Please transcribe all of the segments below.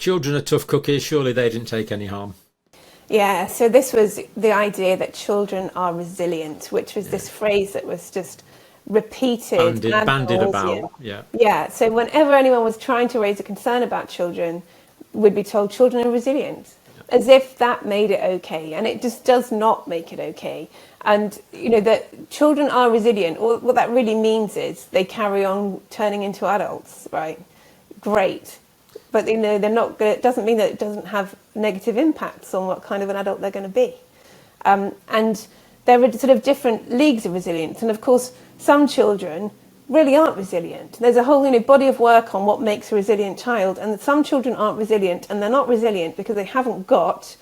children are tough cookies. Surely they didn't take any harm. Yeah, so this was the idea that children are resilient, which was this phrase that was just repeated Bandied nauseam. about. Yeah. Yeah, so whenever anyone was trying to raise a concern about children, we'd be told children are resilient, as if that made it okay, and it just does not make it okay. And that children are resilient, or what that really means is they carry on turning into adults, right? Great. But they're not good. It doesn't mean that it doesn't have negative impacts on what kind of an adult they're going to be. And there are sort of different leagues of resilience. And of course, some children really aren't resilient. There's a whole body of work on what makes a resilient child. And some children aren't resilient, and they're not resilient because they haven't got,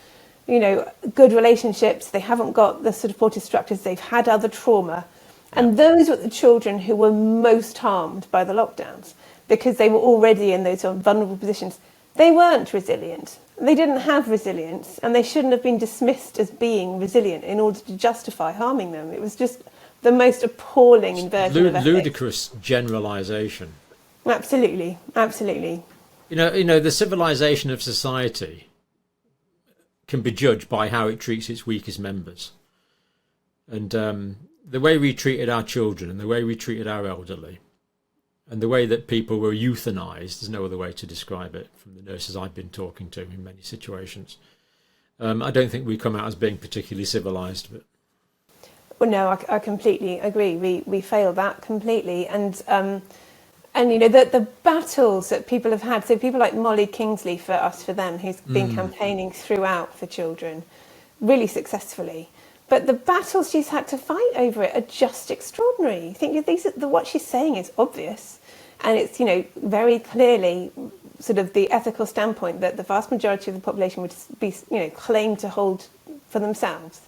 good relationships. They haven't got the supportive structures. They've had other trauma. And those were the children who were most harmed by the lockdowns, because they were already in those sort of vulnerable positions. They weren't resilient. They didn't have resilience, and they shouldn't have been dismissed as being resilient in order to justify harming them. It was just the most appalling inversion of ethics. Ludicrous generalisation. Absolutely, absolutely. The civilization of society can be judged by how it treats its weakest members. And the way we treated our children and the way we treated our elderly and the way that people were euthanized, there's no other way to describe it from the nurses I've been talking to in many situations. I don't think we come out as being particularly civilized. But well, no, I completely agree. We failed that completely. And the battles that people have had, so people like Molly Kingsley, for them, who's been campaigning throughout for children, really successfully. But the battles she's had to fight over it are just extraordinary. I think what she's saying is obvious, and it's very clearly sort of the ethical standpoint that the vast majority of the population would be claim to hold for themselves,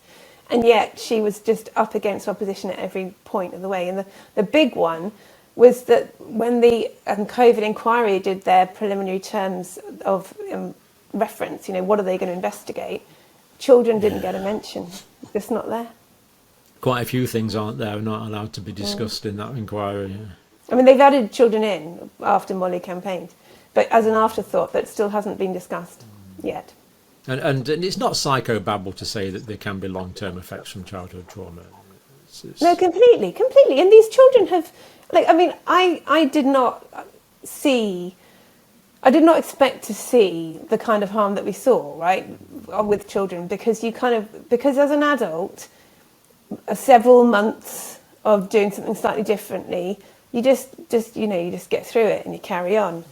and yet she was just up against opposition at every point of the way. And the big one was that when the COVID inquiry did their preliminary terms of reference, what are they going to investigate? Children didn't get a mention. Just not there. Quite a few things aren't there, not allowed to be discussed in that inquiry. Yeah. I mean, they've added children in after Molly campaigned, but as an afterthought that still hasn't been discussed yet. And it's not psychobabble to say that there can be long-term effects from childhood trauma. No, completely. And these children have, I did not expect to see the kind of harm that we saw, right, with children, because as an adult, several months of doing something slightly differently, you just get through it and you carry on.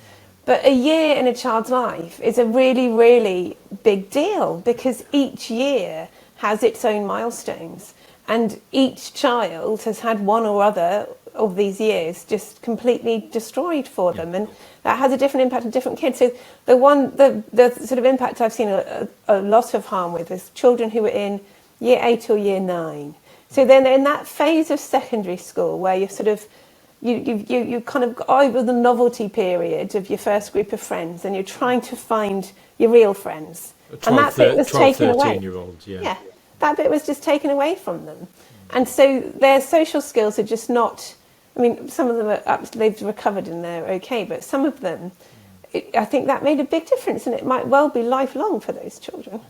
But a year in a child's life is a really, really big deal, because each year has its own milestones, and each child has had one or other of these years just completely destroyed for them, and that has a different impact on different kids. So the sort of impact I've seen a lot of harm with is children who are in year 8 or year 9. So then they're in that phase of secondary school where you're sort of you kind of got over the novelty period of your first group of friends, and you're trying to find your real friends. 12, and that bit was 12, taken away. 13-year-olds, yeah, that bit was just taken away from them. And so their social skills are just not, some of them they've recovered and they're okay, but some of them, I think that made a big difference, and it might well be lifelong for those children.